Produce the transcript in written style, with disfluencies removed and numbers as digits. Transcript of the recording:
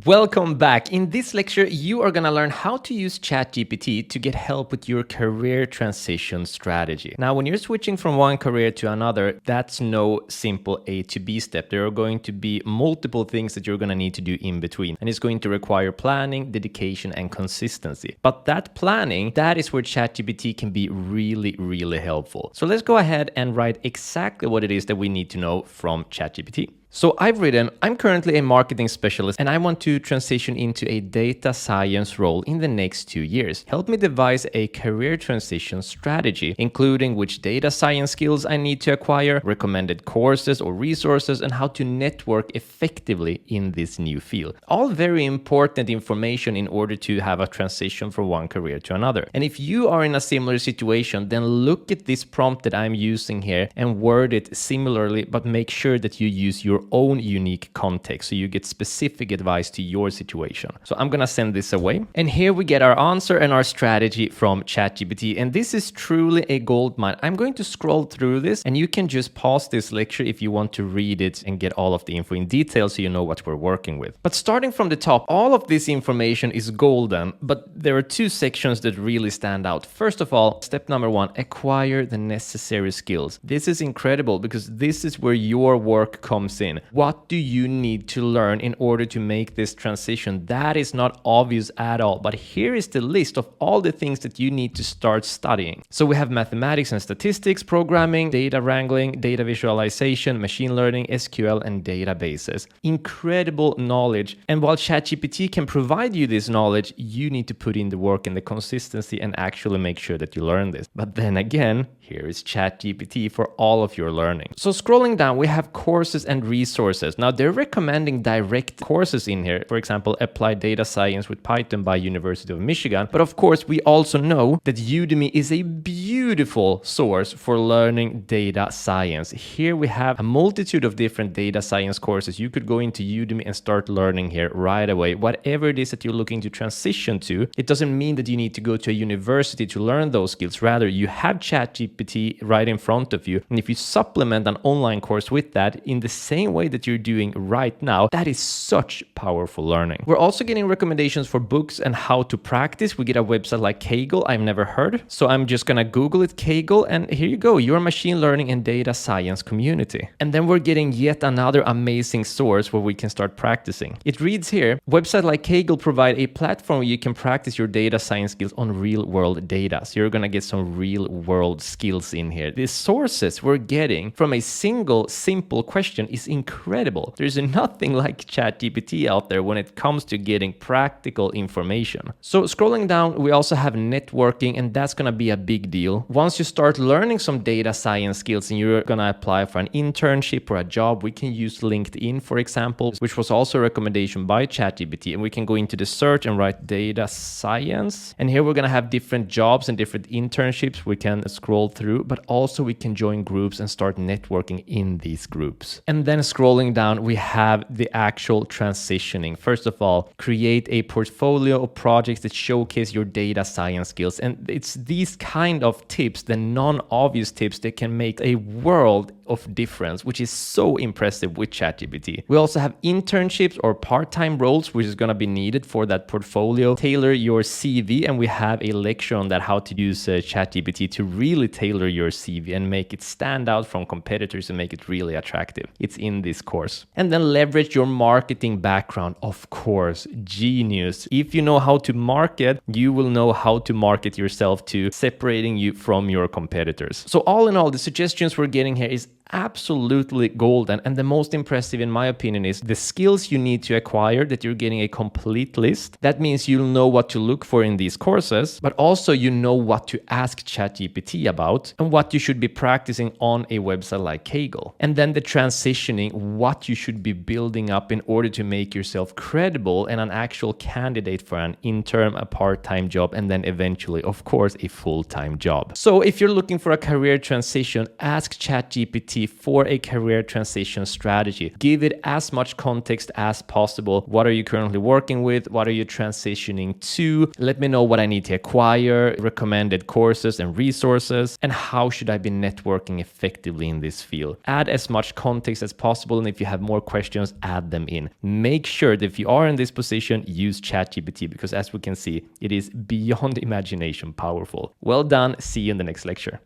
Welcome back. In this lecture, you are going to learn how to use ChatGPT to get help with your career transition strategy. Now, when you're switching from one career to another, that's no simple A to B step. There are going to be multiple things that you're going to need to do in between, and it's going to require planning, dedication, and consistency. But that planning, that is where ChatGPT can be really helpful. So let's go ahead and write exactly what it is that we need to know from ChatGPT. So I've written, I'm currently a marketing specialist and I want to transition into a data science role in the next 2 years. Help me devise a career transition strategy, including which data science skills I need to acquire, recommended courses or resources, and how to network effectively in this new field. All very important information in order to have a transition from one career to another. And if you are in a similar situation, then look at this prompt that I'm using here and word it similarly, but make sure that you use your own unique context so you get specific advice to your situation. So I'm gonna send this away. And here we get our answer and our strategy from ChatGPT. And this is truly a goldmine. I'm going to scroll through this and you can just pause this lecture if you want to read it and get all of the info in detail so you know what we're working with. But starting from the top, all of this information is golden, but there are two sections that really stand out. First of all, step number 1, acquire the necessary skills. This is incredible because this is where your work comes in. What do you need to learn in order to make this transition? That is not obvious at all, but here is the list of all the things that you need to start studying. So we have mathematics and statistics, programming, data wrangling, data visualization, machine learning, SQL, and databases. Incredible knowledge. And while ChatGPT can provide you this knowledge, you need to put in the work and the consistency and actually make sure that you learn this. But then again, here is ChatGPT for all of your learning. So scrolling down, we have courses and resources. Now they're recommending direct courses in here. For example, Applied Data Science with Python by University of Michigan. But of course, we also know that Udemy is a beautiful source for learning data science. Here we have a multitude of different data science courses. You could go into Udemy and start learning here right away. Whatever it is that you're looking to transition to, it doesn't mean that you need to go to a university to learn those skills. Rather, you have ChatGPT right in front of you. And if you supplement an online course with that in the same way that you're doing right now, that is such powerful learning. We're also getting recommendations for books and how to practice. We get a website like Kaggle, I've never heard. So I'm just gonna Google it, Kaggle, and here you go, your machine learning and data science community. And then we're getting yet another amazing source where we can start practicing. It reads here, website like Kaggle provide a platform where you can practice your data science skills on real world data. So you're gonna get some real world skills in here. The sources we're getting from a single simple question is incredible. There's nothing like ChatGPT out there when it comes to getting practical information. So scrolling down, we also have networking, and that's going to be a big deal. Once you start learning some data science skills and you're going to apply for an internship or a job, we can use LinkedIn, for example, which was also a recommendation by ChatGPT. And we can go into the search and write data science. And here we're going to have different jobs and different internships we can scroll through, but also we can join groups and start networking in these groups. And then scrolling down, we have the actual transitioning. First of all, create a portfolio of projects that showcase your data science skills. And it's these kind of tips, the non-obvious tips, that can make a world of difference, which is so impressive with ChatGPT. We also have internships or part-time roles, which is going to be needed for that portfolio. Tailor your CV, and we have a lecture on that, how to use ChatGPT to really tailor your CV and make it stand out from competitors and make it really attractive. It's in this course. And then leverage your marketing background. Of course, genius. If you know how to market, you will know how to market yourself too, separating you from your competitors. So all in all, the suggestions we're getting here is absolutely golden. And the most impressive, in my opinion, is the skills you need to acquire, that you're getting a complete list. That means you'll know what to look for in these courses, but also you know what to ask ChatGPT about and what you should be practicing on a website like Kaggle. And then the transitioning, what you should be building up in order to make yourself credible and an actual candidate for an intern, a part-time job, and then eventually, of course, a full-time job. So if you're looking for a career transition, ask ChatGPT ChatGPT for a career transition strategy. Give it as much context as possible. What are you currently working with? What are you transitioning to? Let me know what I need to acquire, recommended courses and resources, and how should I be networking effectively in this field. Add as much context as possible, and if you have more questions, add them in. Make sure that if you are in this position, use ChatGPT, because as we can see, it is beyond imagination powerful. Well done. See you in the next lecture.